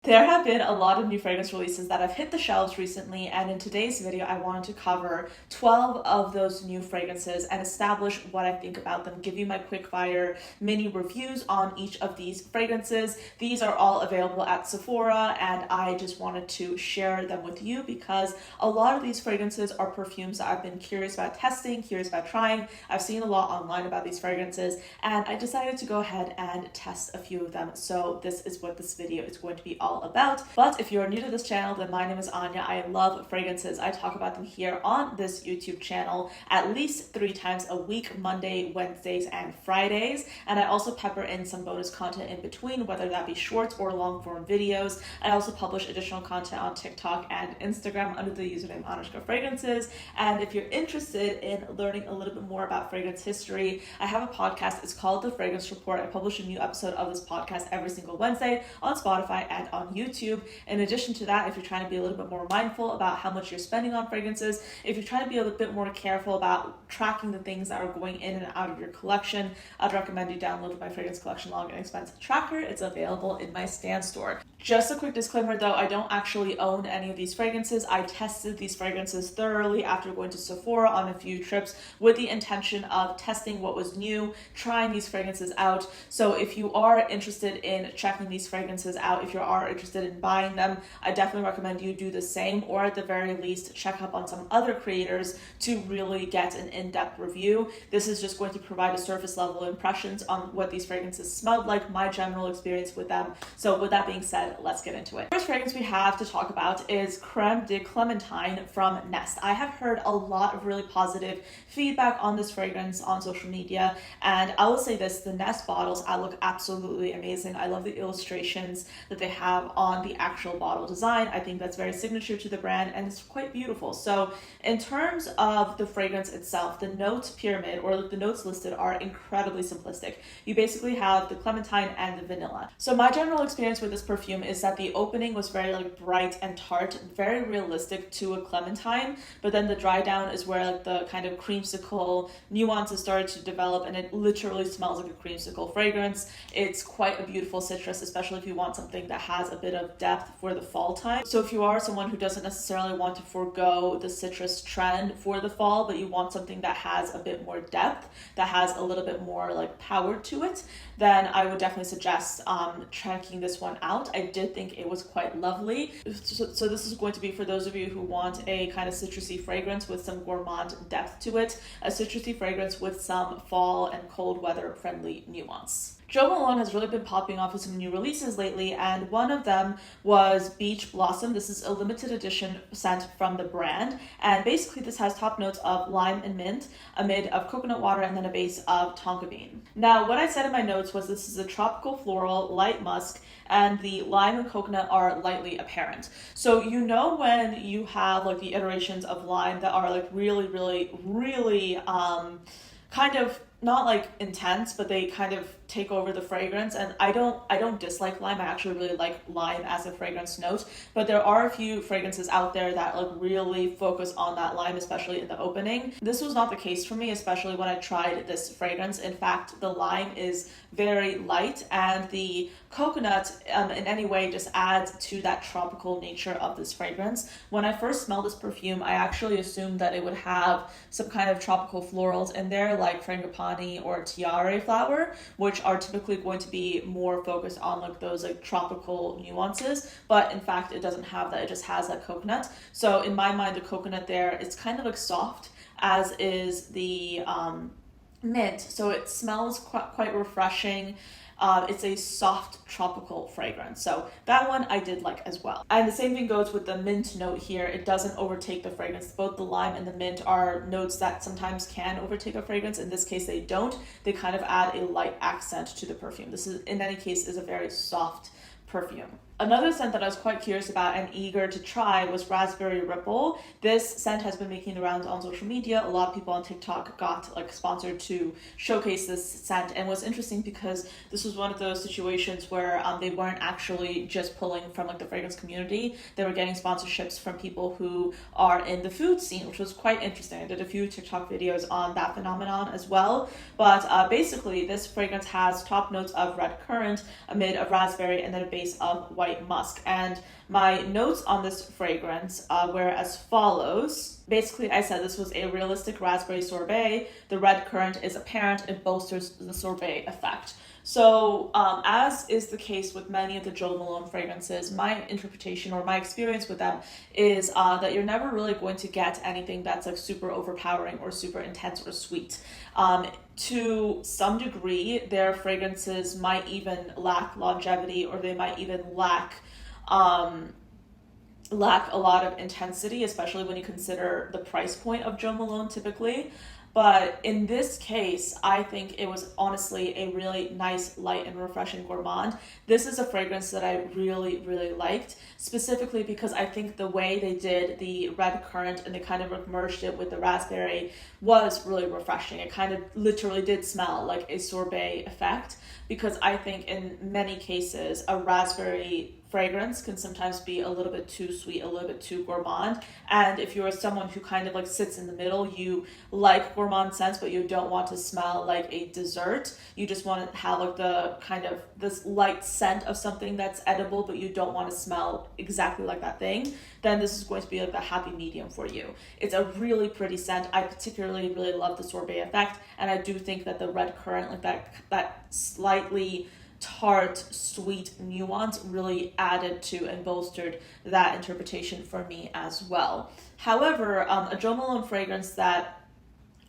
There have been a lot of new fragrance releases that have hit the shelves recently, and in today's video I wanted to cover 12 of those new fragrances and establish what I think about them, give you my quick fire mini reviews on each of these fragrances. These are all available at Sephora, and I just wanted to share them with you because a lot of these fragrances are perfumes that I've been curious about testing, curious about trying. I've seen a lot online about these fragrances, and I decided to go ahead and test a few of them. So this is what this video is going to be all about. But if you're new to this channel, then my name is Anya. I love fragrances. I talk about them here on this YouTube channel at least 3 times a week, Monday, Wednesdays, and Fridays. And I also pepper in some bonus content in between, whether that be shorts or long form videos. I also publish additional content on TikTok and Instagram under the username ANECHKAFRAGRANCES. And if you're interested in learning a little bit more about fragrance history, I have a podcast. It's called The Fragrance Report. I publish a new episode of this podcast every single Wednesday on Spotify and on YouTube. In addition to that, if you're trying to be a little bit more mindful about how much you're spending on fragrances, if you're trying to be a little bit more careful about tracking the things that are going in and out of your collection, I'd recommend you download my Fragrance Collection Log and Expense Tracker. It's available in my Stan store. Just a quick disclaimer though, I don't actually own any of these fragrances. I tested these fragrances thoroughly after going to Sephora on a few trips with the intention of testing what was new, trying these fragrances out. So if you are interested in checking these fragrances out, if you are interested in buying them, I definitely recommend you do the same, or at the very least check up on some other creators to really get an in-depth review. This is just going to provide a surface level impressions on what these fragrances smelled like, my general experience with them. So with that being said, let's get into it. The first fragrance we have to talk about is Creme de Clementine from Nest. I have heard a lot of really positive feedback on this fragrance on social media, and I will say this, the Nest bottles look absolutely amazing. I love the illustrations that they have on the actual bottle design. I think that's very signature to the brand and it's quite beautiful. So in terms of the fragrance itself, the note pyramid, or the notes listed, are incredibly simplistic. You basically have the clementine and the vanilla. So my general experience with this perfume is that the opening was very bright and tart, very realistic to a clementine, but then the dry down is where the kind of creamsicle nuances started to develop, and it literally smells like a creamsicle fragrance. It's quite a beautiful citrus, especially if you want something that has a bit of depth for the fall time. So if you are someone who doesn't necessarily want to forego the citrus trend for the fall, but you want something that has a bit more depth, that has a little bit more power to it, then I would definitely suggest checking this one out. I did think it was quite lovely. So this is going to be for those of you who want a kind of citrusy fragrance with some gourmand depth to it, a citrusy fragrance with some fall and cold weather friendly nuance. Jo Malone has really been popping off with some new releases lately, and one of them was Beach Blossom. This is a limited edition scent from the brand, and basically this has top notes of lime and mint, a mid of coconut water, and then a base of tonka bean. Now, what I said in my notes was this is a tropical floral, light musk, and the lime and coconut are lightly apparent. So you know when you have the iterations of lime that are really kind of not intense, but they kind of take over the fragrance. And I don't dislike lime. I actually really like lime as a fragrance note, but there are a few fragrances out there that really focus on that lime, especially in the opening. This was not the case for me, especially when I tried this fragrance. In fact, the lime is very light, and the coconut in any way just adds to that tropical nature of this fragrance. When I first smelled this perfume, I actually assumed that it would have some kind of tropical florals in there, like frangipani or tiare flower, which are typically going to be more focused on those tropical nuances, but in fact it doesn't have that. It just has that coconut. So in my mind, the coconut there is kind of soft, as is the mint, so it smells quite refreshing. It's a soft tropical fragrance, so that one I did like as well. And the same thing goes with the mint note here. It doesn't overtake the fragrance. Both the lime and the mint are notes that sometimes can overtake a fragrance. In this case, they don't. They kind of add a light accent to the perfume. This is, in any case, is a very soft perfume. Another scent that I was quite curious about and eager to try was Raspberry Ripple. This scent has been making the rounds on social media. A lot of people on TikTok got sponsored to showcase this scent, and was interesting because this was one of those situations where they weren't actually just pulling from the fragrance community. They were getting sponsorships from people who are in the food scene, which was quite interesting. I did a few TikTok videos on that phenomenon as well. But basically, this fragrance has top notes of red currant, a mid of raspberry, and then a base of white white musk. And my notes on this fragrance were as follows. Basically, I said this was a realistic raspberry sorbet. The red currant is apparent. It bolsters the sorbet effect. So as is the case with many of the Jo Malone fragrances, my interpretation or my experience with them is that you're never really going to get anything that's like super overpowering or super intense or sweet. To some degree, their fragrances might even lack longevity, or they might even lack a lot of intensity, especially when you consider the price point of Jo Malone typically. But in this case, I think it was honestly a really nice, light, and refreshing gourmand. This is a fragrance that I really, really liked, specifically because I think the way they did the red currant and they kind of merged it with the raspberry was really refreshing. It kind of literally did smell like a sorbet effect, because I think in many cases, a raspberry fragrance can sometimes be a little bit too sweet, a little bit too gourmand. And if you're someone who kind of like sits in the middle, you like gourmand scents, but you don't want to smell like a dessert. You just want to have like the kind of this light scent of something that's edible, but you don't want to smell exactly like that thing. Then this is going to be like the happy medium for you. It's a really pretty scent. I particularly really love the sorbet effect. And I do think that the red currant, like that slightly tart, sweet nuance really added to and bolstered that interpretation for me as well. However, a Jo Malone fragrance that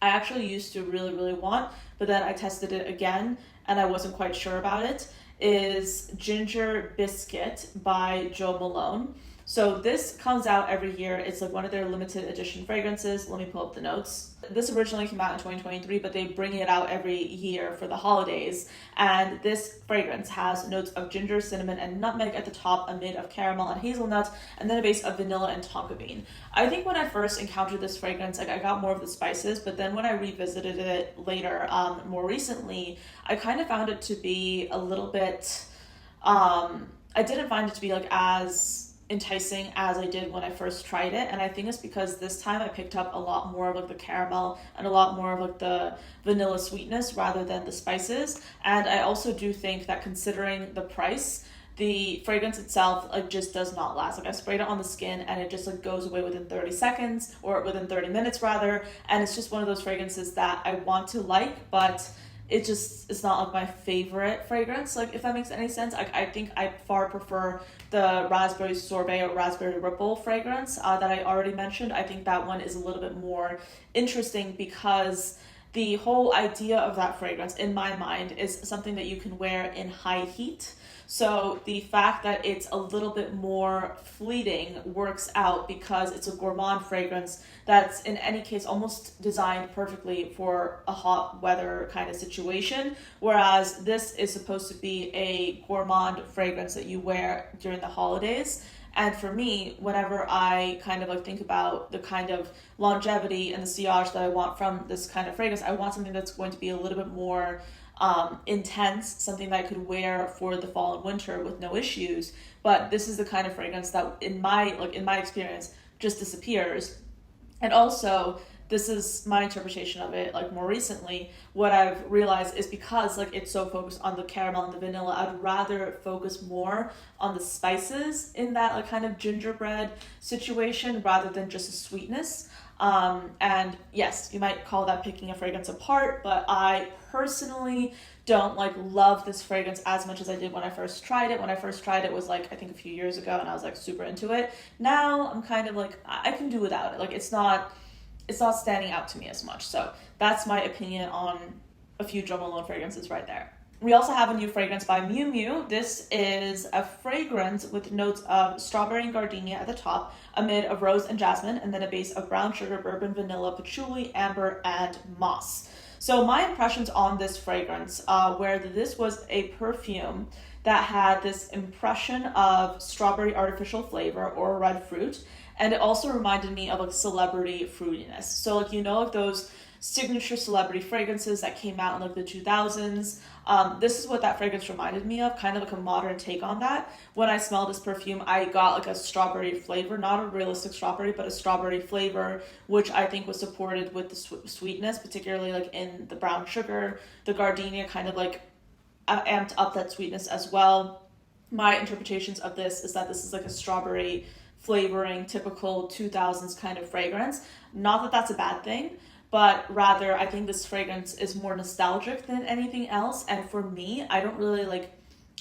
I actually used to really, really want, but then I tested it again and I wasn't quite sure about it, is Ginger Biscuit by Jo Malone. So this comes out every year. It's like one of their limited edition fragrances. Let me pull up the notes. This originally came out in 2023, but they bring it out every year for the holidays. And this fragrance has notes of ginger, cinnamon, and nutmeg at the top, a mid of caramel and hazelnut, and then a base of vanilla and tonka bean. I think when I first encountered this fragrance, like I got more of the spices, but then when I revisited it later, more recently, I kind of found it to be a little bit, I didn't find it to be like as enticing as I did when I first tried it. And I think it's because this time I picked up a lot more of like the caramel and a lot more of like the vanilla sweetness rather than the spices. And I also do think that considering the price, the fragrance itself like just does not last. Like I sprayed it on the skin and it just like goes away within 30 seconds or within 30 minutes rather. And it's just one of those fragrances that I want to like, but it's not like my favorite fragrance, like if that makes any sense. I think I far prefer the raspberry sorbet or raspberry ripple fragrance that I already mentioned. I think that one is a little bit more interesting because the whole idea of that fragrance in my mind is something that you can wear in high heat. So the fact that it's a little bit more fleeting works out because it's a gourmand fragrance that's in any case almost designed perfectly for a hot weather kind of situation. Whereas this is supposed to be a gourmand fragrance that you wear during the holidays. And for me, whenever I kind of like think about the kind of longevity and the sillage that I want from this kind of fragrance, I want something that's going to be a little bit more intense, something that I could wear for the fall and winter with no issues. But this is the kind of fragrance that in my experience just disappears. And also, this is my interpretation of it, like more recently, what I've realized is because like it's so focused on the caramel and the vanilla, I'd rather focus more on the spices in that like kind of gingerbread situation rather than just the sweetness. And yes, you might call that picking a fragrance apart, but I personally don't like love this fragrance as much as I did when I first tried it. When I first tried it was like I think a few years ago and I was like super into it. Now I'm kind of like I can do without it. Like it's not standing out to me as much. So that's my opinion on a few Jo Malone fragrances right there. We also have a new fragrance by Miu Miu. This is a fragrance with notes of strawberry and gardenia at the top, a mid of rose and jasmine, and then a base of brown sugar, bourbon, vanilla, patchouli, amber, and moss. So my impressions on this fragrance were that this was a perfume that had this impression of strawberry artificial flavor or red fruit, and it also reminded me of like celebrity fruitiness. So like like those signature celebrity fragrances that came out in like the 2000s. This is what that fragrance reminded me of, kind of like a modern take on that. When I smelled this perfume, I got like a strawberry flavor, not a realistic strawberry, but a strawberry flavor, which I think was supported with the sweetness, particularly like in the brown sugar. The gardenia kind of like amped up that sweetness as well. my interpretations of this is that this is like a strawberry flavoring, typical 2000s kind of fragrance. Not that that's a bad thing, but rather I think this fragrance is more nostalgic than anything else. And for me, I don't really like,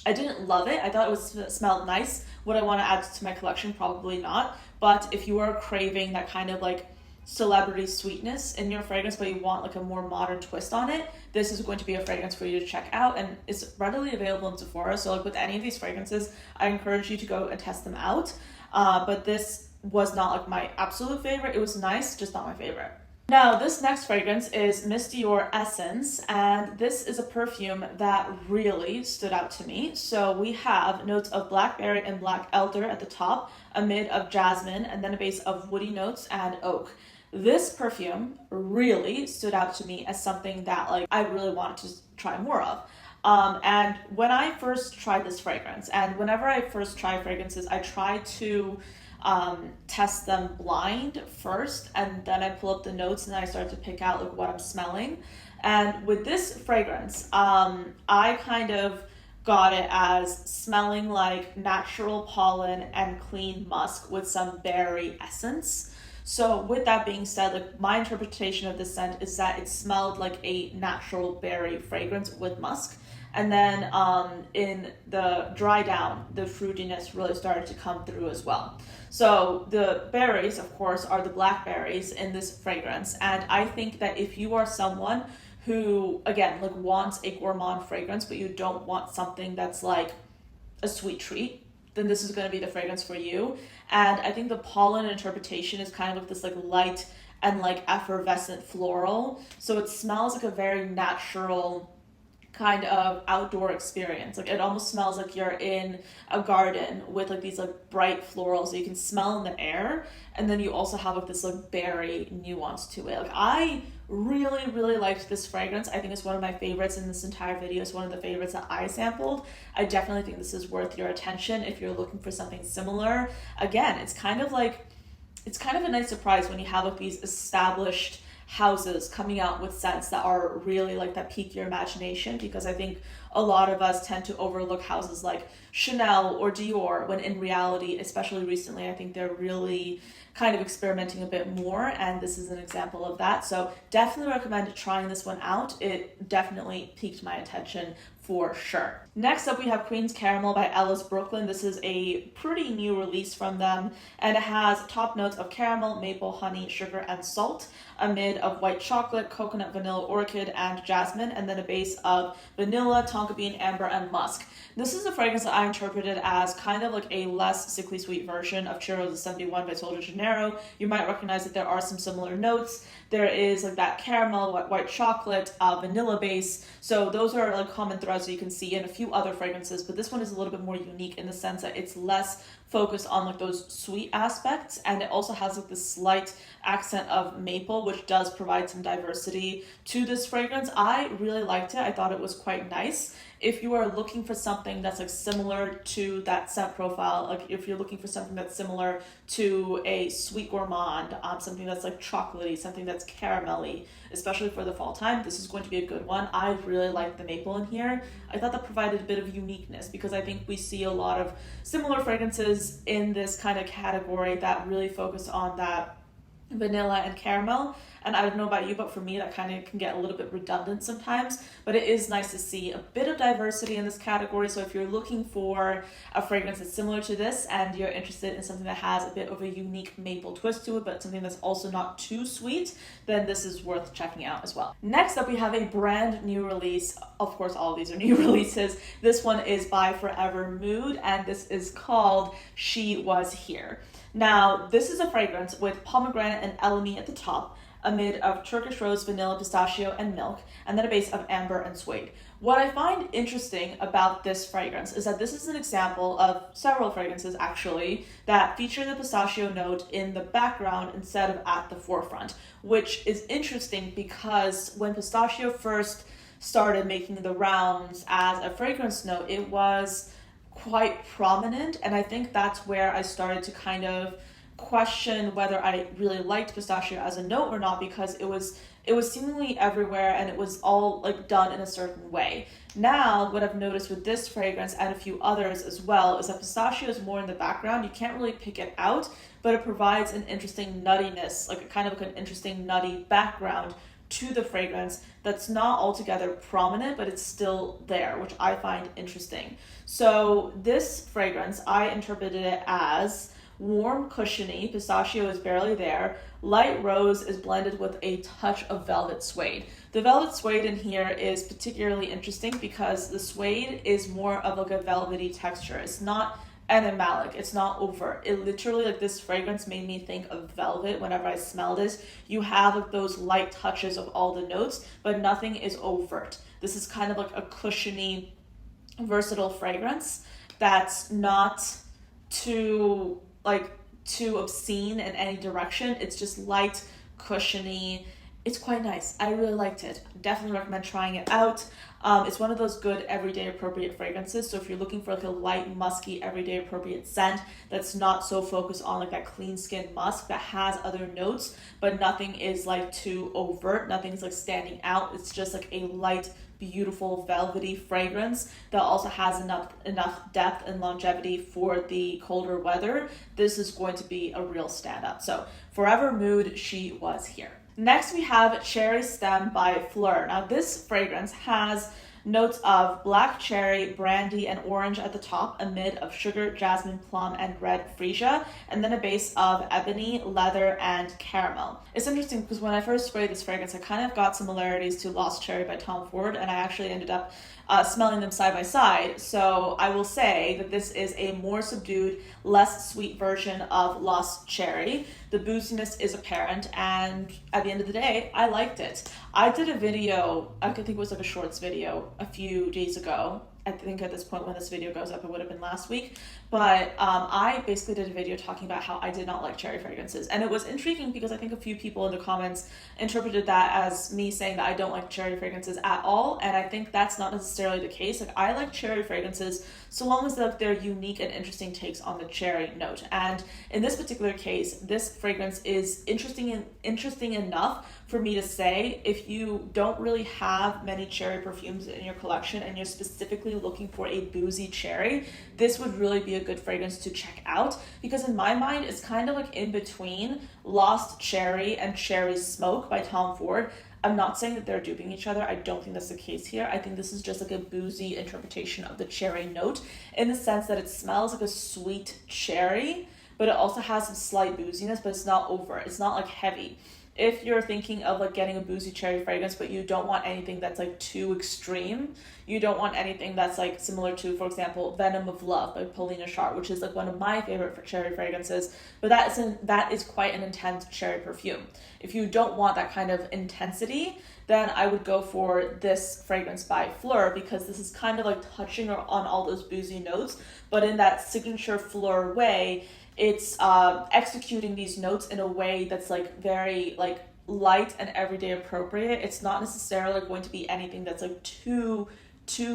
I didn't love it. I thought it was smelled nice. Would I want to add to my collection? Probably not. But if you are craving that kind of like celebrity sweetness in your fragrance, but you want like a more modern twist on it, this is going to be a fragrance for you to check out, and it's readily available in Sephora. So like with any of these fragrances, I encourage you to go and test them out. But this was not like my absolute favorite. It was nice, just not my favorite. Now, this next fragrance is Mistor Essence, and this is a perfume that really stood out to me. So we have notes of blackberry and black elder at the top, a mid of jasmine, and then a base of woody notes and oak. This perfume really stood out to me as something that like I really wanted to try more of. And when I first tried this fragrance, and whenever I first try fragrances, I try to test them blind first, and then I pull up the notes and then I start to pick out like what I'm smelling. And with this fragrance, I kind of got it as smelling like natural pollen and clean musk with some berry essence. So with that being said, like my interpretation of this scent is that it smelled like a natural berry fragrance with musk. And then in the dry down, the fruitiness really started to come through as well. So the berries, of course, are the blackberries in this fragrance. And I think that if you are someone who, again, like wants a gourmand fragrance, but you don't want something that's like a sweet treat, then this is going to be the fragrance for you. And I think the pollen interpretation is kind of like this like light and like effervescent floral. So it smells like a very natural kind of outdoor experience. Like it almost smells like you're in a garden with like these like bright florals that you can smell in the air, and then you also have like this like berry nuance to it. Like I really liked this fragrance. I think it's one of my favorites in this entire video. It's one of the favorites that I sampled. I definitely think this is worth your attention if you're looking for something similar. Again, it's kind of a nice surprise when you have like these established houses coming out with scents that are really like that pique your imagination, because I think a lot of us tend to overlook houses like Chanel or Dior, when in reality, especially recently, I think they're really kind of experimenting a bit more, and this is an example of that. So definitely recommend trying this one out. It definitely piqued my attention for sure. Next up, we have Queen's Caramel by Ellis Brooklyn. This is a pretty new release from them, and it has top notes of caramel, maple, honey, sugar, and salt, a mid of white chocolate, coconut, vanilla, orchid, and jasmine, and then a base of vanilla, tonka bean, amber, and musk. This is a fragrance that I interpreted as kind of like a less sickly sweet version of Churros de 71 by Sol de Janeiro. You might recognize that there are some similar notes. There is like that caramel, white chocolate, vanilla base. So those are like common threads that you can see in a few other fragrances, but this one is a little bit more unique in the sense that it's less focused on like those sweet aspects, and it also has like this slight accent of maple, which does provide some diversity to this fragrance. I really liked it. I thought it was quite nice. If you are looking for something that's like similar to that scent profile, like if you're looking for something that's similar to a sweet gourmand, something that's like chocolatey, something that's caramelly, especially for the fall time, this is going to be a good one. I really like the maple in here. I thought that provided a bit of uniqueness, because I think we see a lot of similar fragrances in this kind of category that really focus on that vanilla and caramel. And I don't know about you, but for me that kind of can get a little bit redundant sometimes, but it is nice to see a bit of diversity in this category. So if you're looking for a fragrance that's similar to this and you're interested in something that has a bit of a unique maple twist to it, but something that's also not too sweet, then this is worth checking out as well. Next up, we have a brand new release. Of course, all of these are new releases. This one is by Forever Mood, and this is called She Was Here. Now, this is a fragrance with pomegranate and elemi at the top, a mid of Turkish rose, vanilla, pistachio, and milk, and then a base of amber and suede. What I find interesting about this fragrance is that this is an example of several fragrances actually that feature the pistachio note in the background instead of at the forefront, which is interesting because when pistachio first started making the rounds as a fragrance note, it was quite prominent, and I think that's where I started to kind of question whether I really liked pistachio as a note or not, because it was seemingly everywhere and it was all like done in a certain way. Now, what I've noticed with this fragrance and a few others as well is that pistachio is more in the background. You can't really pick it out, but it provides an interesting nuttiness, like a kind of like an interesting nutty background to the fragrance that's not altogether prominent, but it's still there, which I find interesting. So this fragrance, I interpreted it as warm, cushiony, pistachio is barely there, light rose is blended with a touch of velvet suede. The velvet suede in here is particularly interesting because the suede is more of like a velvety texture. It's not animalic, it's not overt. It literally, like, this fragrance made me think of velvet whenever I smell this. You have like those light touches of all the notes, but nothing is overt. This is kind of like a cushiony, versatile fragrance that's not too obscene in any direction. It's just light, cushiony. It's quite nice. I really liked it. Definitely recommend trying it out. It's one of those good everyday appropriate fragrances. So if you're looking for like a light, musky, everyday appropriate scent that's not so focused on like that clean skin musk, that has other notes, but nothing is like too overt, nothing's like standing out. It's just like a light, beautiful, velvety fragrance that also has enough depth and longevity for the colder weather. This is going to be a real stand-up. So Forever Mood, she was here. Next, we have Cherry Stem by Phlur. Now, this fragrance has notes of black cherry, brandy, and orange at the top, a mid of sugar, jasmine, plum, and red freesia, and then a base of ebony, leather, and caramel. It's interesting because when I first sprayed this fragrance, I kind of got similarities to Lost Cherry by Tom Ford, and I actually ended up smelling them side by side. So I will say that this is a more subdued, less sweet version of Lost Cherry. The booziness is apparent, and at the end of the day, I liked it. I did a video, I think it was like a shorts video a few days ago. I think at this point when this video goes up, it would have been last week. But I basically did a video talking about how I did not like cherry fragrances. And it was intriguing because I think a few people in the comments interpreted that as me saying that I don't like cherry fragrances at all. And I think that's not necessarily the case. Like, I like cherry fragrances so long as they're unique and interesting takes on the cherry note. And in this particular case, this fragrance is interesting enough for me to say, if you don't really have many cherry perfumes in your collection and you're specifically looking for a boozy cherry, this would really be a good fragrance to check out, because in my mind, it's kind of like in between Lost Cherry and Cherry Smoke by Tom Ford. I'm not saying that they're duping each other. I don't think that's the case here. I think this is just like a boozy interpretation of the cherry note, in the sense that it smells like a sweet cherry, but it also has some slight booziness, but it's not over. It's not like heavy. If you're thinking of like getting a boozy cherry fragrance, but you don't want anything that's like too extreme, you don't want anything that's like similar to, for example, Venom of Love by Paulina Char, which is like one of my favorite for cherry fragrances, but that is quite an intense cherry perfume. If you don't want that kind of intensity, then I would go for this fragrance by Phlur, because this is kind of like touching on all those boozy notes, but in that signature Phlur way. It's executing these notes in a way that's like very like light and everyday appropriate. It's not necessarily going to be anything that's like too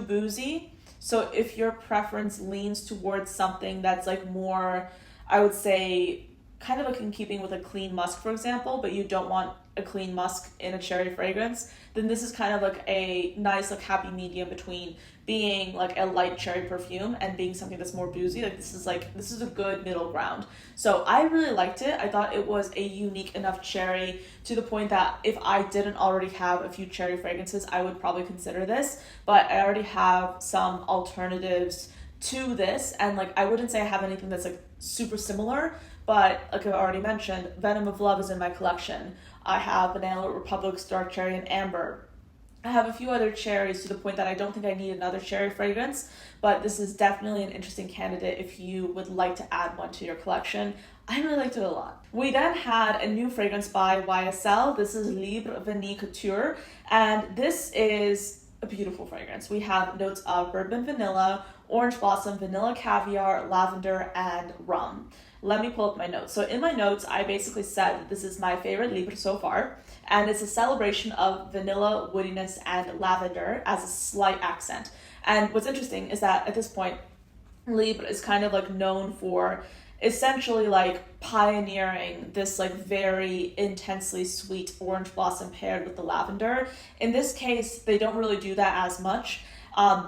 boozy. So if your preference leans towards something that's like more, I would say, kind of like in keeping with a clean musk, for example, but you don't want a clean musk in a cherry fragrance, then this is kind of like a nice like happy medium between being like a light cherry perfume and being something that's more boozy. Like this is a good middle ground. So I really liked it. I thought it was a unique enough cherry to the point that if I didn't already have a few cherry fragrances, I would probably consider this, but I already have some alternatives to this, and like I wouldn't say I have anything that's like super similar, but like I already mentioned, Venom of Love is in my collection. I have Banana Republic's Dark Cherry and Amber. I have a few other cherries to the point that I don't think I need another cherry fragrance, but this is definitely an interesting candidate if you would like to add one to your collection. I really liked it a lot. We then had a new fragrance by YSL. This is Libre Vanille Couture, and this is a beautiful fragrance. We have notes of bourbon vanilla, orange blossom, vanilla caviar, lavender, and rum. Let me pull up my notes. So in my notes, I basically said that this is my favorite Libre so far, and it's a celebration of vanilla, woodiness, and lavender as a slight accent. And what's interesting is that at this point, Libre is kind of like known for essentially like pioneering this like very intensely sweet orange blossom paired with the lavender. In this case, they don't really do that as much.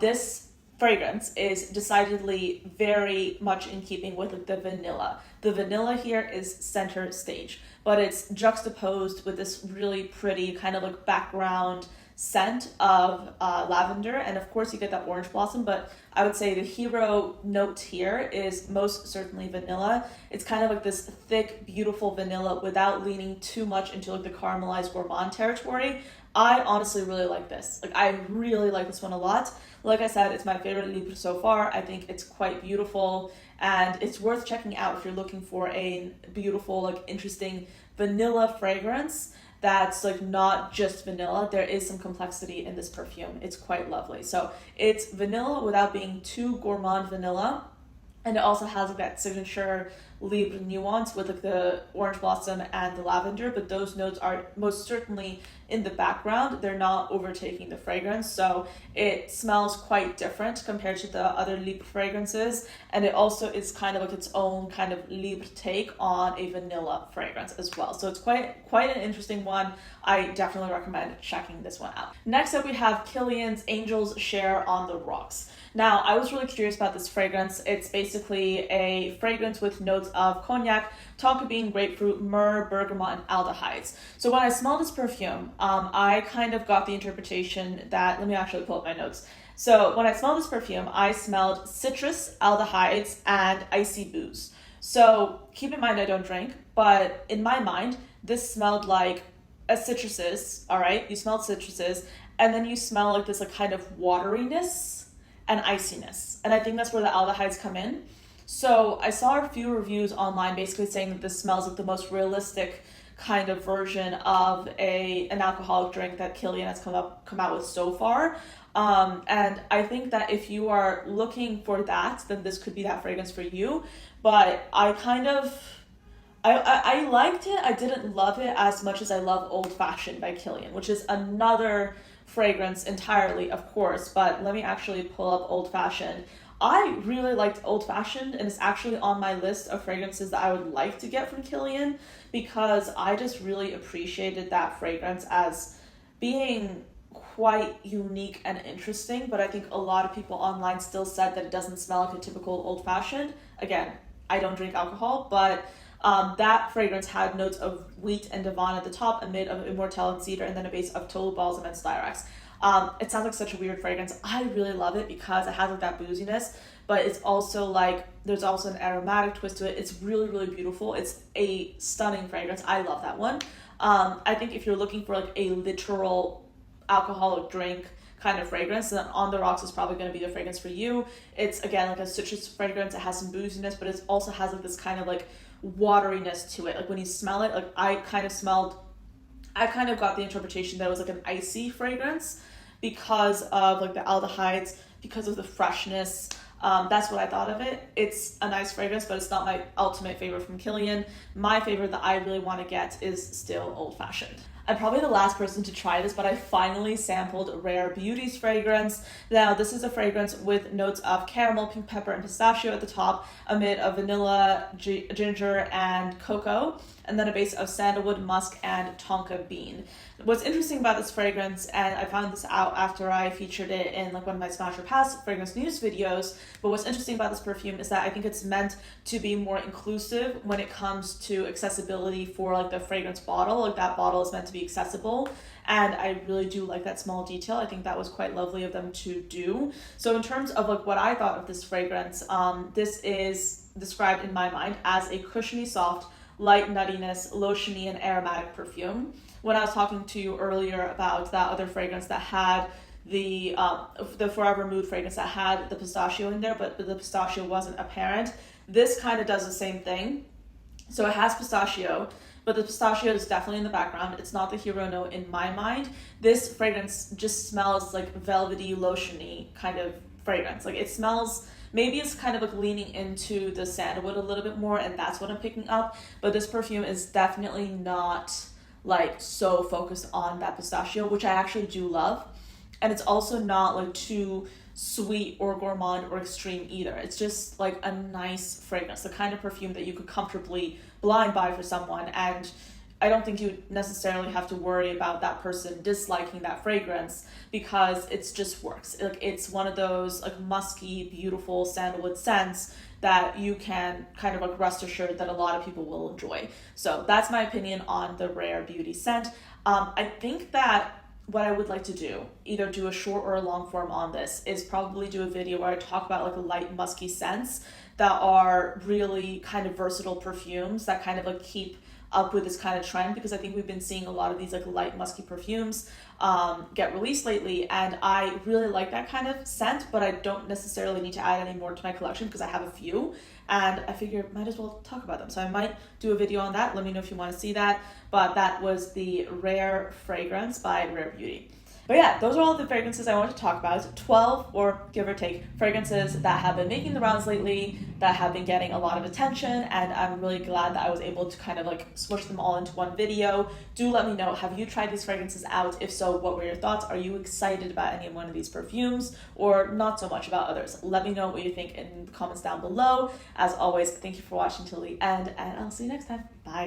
This fragrance is decidedly very much in keeping with the vanilla. The vanilla here is center stage, but it's juxtaposed with this really pretty kind of like background scent of lavender, and of course you get that orange blossom, but I would say the hero note here is most certainly vanilla. It's kind of like this thick, beautiful vanilla without leaning too much into like the caramelized gourmand territory. I honestly really like this. Like, I really like this one a lot. Like I said, it's my favorite Libre so far. I think it's quite beautiful, and it's worth checking out if you're looking for a beautiful, like interesting vanilla fragrance that's like not just vanilla. There is some complexity in this perfume. It's quite lovely. So it's vanilla without being too gourmand vanilla, and it also has like that signature Libre nuance with like the orange blossom and the lavender, but those notes are most certainly in the background. They're not overtaking the fragrance, so it smells quite different compared to the other Libre fragrances, and it also is kind of like its own kind of Libre take on a vanilla fragrance as well. So it's quite an interesting one. I definitely recommend checking this one out. Next up, we have Kilian's Angel's Share on the Rocks. Now, I was really curious about this fragrance. It's basically a fragrance with notes of cognac, tonka bean, grapefruit, myrrh, bergamot, and aldehydes. So when I smelled this perfume, I kind of got the interpretation that, let me actually pull up my notes. So when I smelled this perfume, I smelled citrus, aldehydes, and icy booze. So keep in mind I don't drink, but in my mind, this smelled like a citruses, all right? You smelled citruses, and then you smell like this like kind of wateriness and iciness. And I think that's where the aldehydes come in. So I saw a few reviews online basically saying that this smells like the most realistic kind of version of an alcoholic drink that Kilian has come out with so far. And I think that if you are looking for that, then this could be that fragrance for you. But I liked it. I didn't love it as much as I love Old Fashioned by Kilian, which is another fragrance entirely, of course, but let me actually pull up Old Fashioned. I really liked Old Fashioned, and it's actually on my list of fragrances that I would like to get from Kilian, because I just really appreciated that fragrance as being quite unique and interesting. But I think a lot of people online still said that it doesn't smell like a typical Old Fashioned. Again, I don't drink alcohol, but that fragrance had notes of wheat and Devon at the top, a mid of Immortelle and Cedar, and then a base of Tolu Balsam and Styrax. It sounds like such a weird fragrance. I really love it because it has like that booziness, but it's also like, there's also an aromatic twist to it. It's really, really beautiful. It's a stunning fragrance. I love that one. I think if you're looking for like a literal alcoholic drink kind of fragrance, then On the Rocks is probably going to be the fragrance for you. It's again like a citrus fragrance. It has some booziness, but it also has like this kind of like wateriness to it. Like when you smell it, like I kind of got the interpretation that it was like an icy fragrance because of like the aldehydes, because of the freshness. That's what I thought of it. It's a nice fragrance, but it's not my ultimate favorite from Kilian. My favorite that I really want to get is still Old Fashioned. I'm probably the last person to try this, but I finally sampled Rare Beauty's fragrance. Now, this is a fragrance with notes of caramel, pink pepper, and pistachio at the top, amid of vanilla, ginger, and cocoa, and then a base of sandalwood, musk, and tonka bean. What's interesting about this fragrance, and I found this out after I featured it in like one of my Smash or Pass fragrance news videos, but what's interesting about this perfume is that I think it's meant to be more inclusive when it comes to accessibility for like the fragrance bottle. Like that bottle is meant to be accessible, and I really do like that small detail. I think that was quite lovely of them to do. So in terms of like what I thought of this fragrance, this is described in my mind as a cushiony, soft, light nuttiness, lotiony, and aromatic perfume. When I was talking to you earlier about that other fragrance that had the Forvr Mood fragrance that had the pistachio in there, but the pistachio wasn't apparent, this kind of does the same thing. So it has pistachio, but the pistachio is definitely in the background. It's not the hero note in my mind. This fragrance just smells like velvety, lotiony kind of fragrance. Like it smells, maybe it's kind of like leaning into the sandalwood a little bit more, and that's what I'm picking up. But this perfume is definitely not like so focused on that pistachio, which I actually do love. And it's also not like too sweet or gourmand or extreme either. It's just like a nice fragrance, the kind of perfume that you could comfortably blind buy for someone, and I don't think you necessarily have to worry about that person disliking that fragrance because it just works. Like, it's one of those like musky, beautiful sandalwood scents that you can kind of like rest assured that a lot of people will enjoy. So that's my opinion on the Rare Beauty scent. I think that what I would like to do, either do a short or a long form on this, is probably do a video where I talk about like light musky scents that are really kind of versatile perfumes that kind of like keep up with this kind of trend, because I think we've been seeing a lot of these like light musky perfumes get released lately, and I really like that kind of scent, but I don't necessarily need to add any more to my collection because I have a few, and I figured might as well talk about them. So I might do a video on that. Let me know if you want to see that. But that was the Rare fragrance by Rare Beauty. But yeah, those are all the fragrances I wanted to talk about. 12, or give or take, fragrances that have been making the rounds lately, that have been getting a lot of attention, and I'm really glad that I was able to kind of like smush them all into one video. Do let me know, have you tried these fragrances out? If so, what were your thoughts? Are you excited about any one of these perfumes, or not so much about others? Let me know what you think in the comments down below. As always, thank you for watching till the end, and I'll see you next time. Bye.